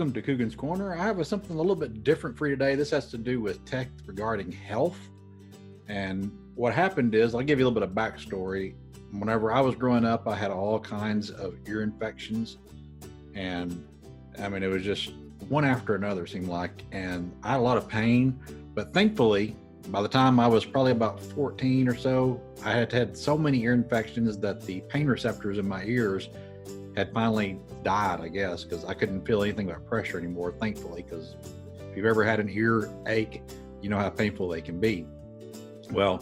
Welcome to Cougan's Corner. I have something a little bit different for you today. This has to do with tech regarding health. And what happened is, I'll give you a little bit of backstory. Whenever I was growing up, I had all kinds of ear infections. And I mean, it was just one after another, seemed like. And I had a lot of pain. But thankfully, by the time I was probably about 14 or so, I had had so many ear infections that the pain receptors in my ears had finally died, I guess, because I couldn't feel anything but pressure anymore, thankfully, because if you've ever had an ear ache, you know how painful they can be. Well,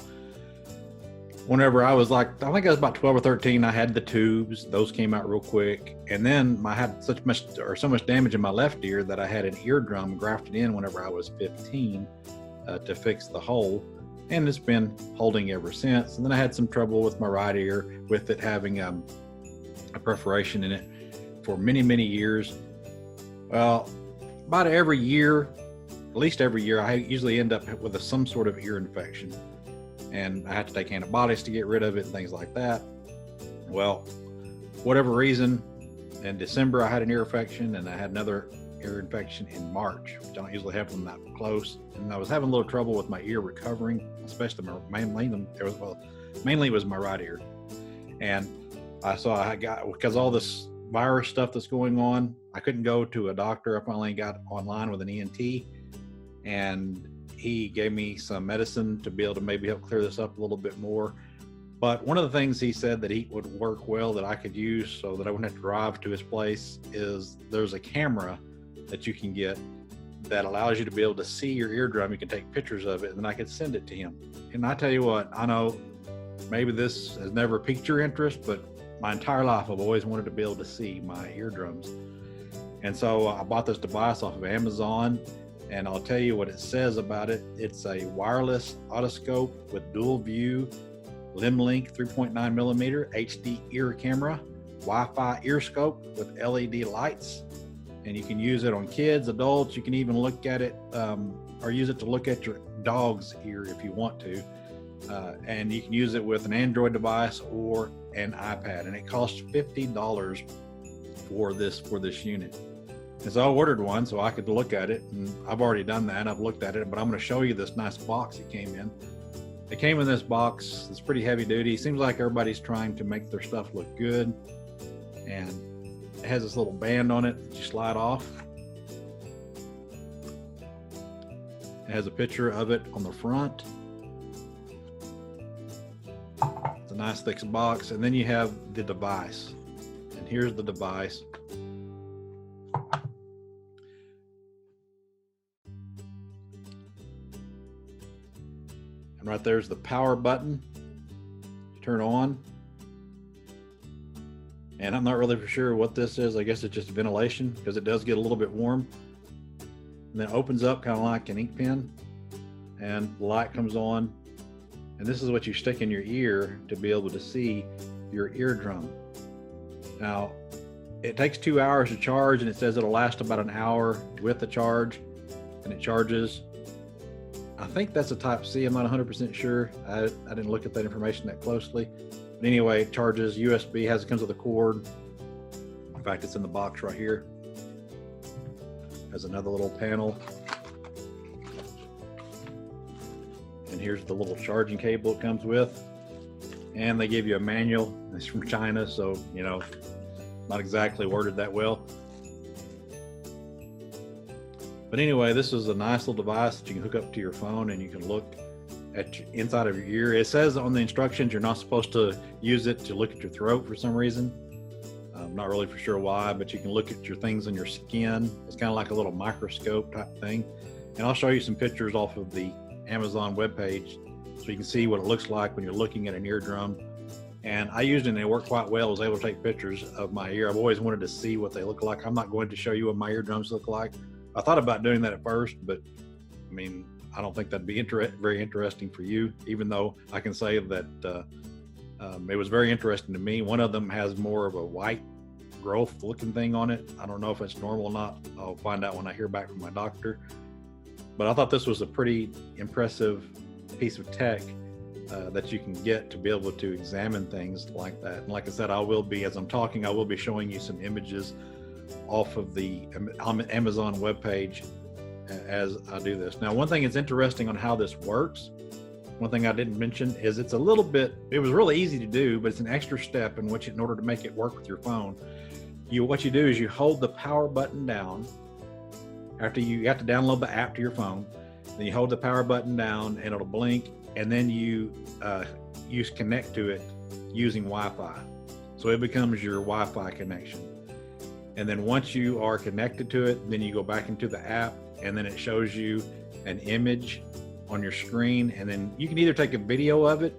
whenever I was like, I think I was about 12 or 13, I had the tubes. Those came out real quick. And then I had so much damage in my left ear that I had an eardrum grafted in whenever I was 15 to fix the hole. And it's been holding ever since. And then I had some trouble with my right ear with it having a perforation in it for many, many years. Well, about every year, at least every year, I usually end up with some sort of ear infection. And I have to take antibiotics to get rid of it and things like that. Well, whatever reason, in December I had an ear infection, and I had another ear infection in March, which I don't usually have them that close. And I was having a little trouble with my ear recovering, especially mainly it was my right ear. And I got, because all this virus stuff that's going on, I couldn't go to a doctor. I finally got online with an ENT, and he gave me some medicine to be able to maybe help clear this up a little bit more. But one of the things he said that he would work well that I could use so that I wouldn't have to drive to his place is there's a camera that you can get that allows you to be able to see your eardrum. You can take pictures of it, and then I could send it to him. And I tell you what, I know maybe this has never piqued your interest, but my entire life I've always wanted to be able to see my eardrums. And so I bought this device off of Amazon, and I'll tell you what it says about it. It's a wireless otoscope with Dual View LIMINK 3.9 millimeter HD ear camera, Wi-Fi Ear Scope with LED lights. And you can use it on kids, adults. You can even look at it or use it to look at your dog's ear if you want to. And you can use it with an Android device or an iPad, and it costs $50 for this unit. And so I ordered one so I could look at it, and I've already done that. I've looked at it, but I'm going to show you this nice box it came in. It came in this box. It's pretty heavy duty. Seems like everybody's trying to make their stuff look good, and it has this little band on it that you slide off. It has a picture of it on the front. It's a nice thick box, and then you have the device. And here's the device. And right there's the power button. Turn on. And I'm not really for sure what this is. I guess it's just ventilation, because it does get a little bit warm. And then it opens up kind of like an ink pen, and the light comes on. And this is what you stick in your ear to be able to see your eardrum. Now, it takes 2 hours to charge, and it says it'll last about an hour with the charge, and it charges. I think that's a Type-C. I'm not 100% sure. I didn't look at that information that closely. But anyway, it charges USB, comes with a cord. In fact, it's in the box right here. Has another little panel. And here's the little charging cable it comes with. And they give you a manual. It's from China, so, you know, not exactly worded that well. But anyway, this is a nice little device that you can hook up to your phone, and you can look at inside of your ear. It says on the instructions you're not supposed to use it to look at your throat for some reason. I'm not really for sure why, but you can look at your things on your skin. It's kind of like a little microscope type thing. And I'll show you some pictures off of the Amazon webpage so you can see what it looks like when you're looking at an eardrum. And I used it, and it worked quite well. I was able to take pictures of my ear. I've always wanted to see what they look like. I'm not going to show you what my eardrums look like. I thought about doing that at first, but I mean, I don't think that'd be very interesting for you, even though I can say that it was very interesting to me. One of them has more of a white growth looking thing on it. I don't know if it's normal or not. I'll find out when I hear back from my doctor. But I thought this was a pretty impressive piece of tech that you can get to be able to examine things like that. And like I said, I will be, as I'm talking, I will be showing you some images off of the Amazon webpage as I do this. Now, one thing that's interesting on how this works, one thing I didn't mention is it was really easy to do, but it's an extra step in order to make it work with your phone. What you do is you hold the power button down. After you have to download the app to your phone, then you hold the power button down and it'll blink, and then you connect to it using Wi-Fi. So it becomes your Wi-Fi connection. And then once you are connected to it, then you go back into the app, and then it shows you an image on your screen, and then you can either take a video of it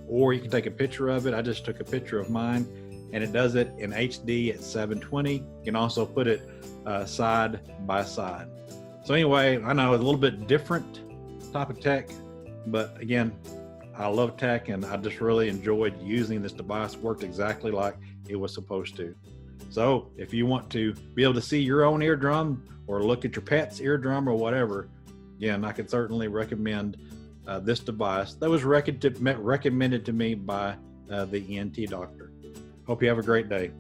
or you can take a picture of it. I just took a picture of mine, and it does it in HD at 720. You can also put it side by side. So anyway, I know it's a little bit different type of tech, but again, I love tech, and I just really enjoyed using this device. It worked exactly like it was supposed to. So if you want to be able to see your own eardrum or look at your pet's eardrum or whatever, again, I could certainly recommend this device that was recommended to me by the ENT doctor. Hope you have a great day.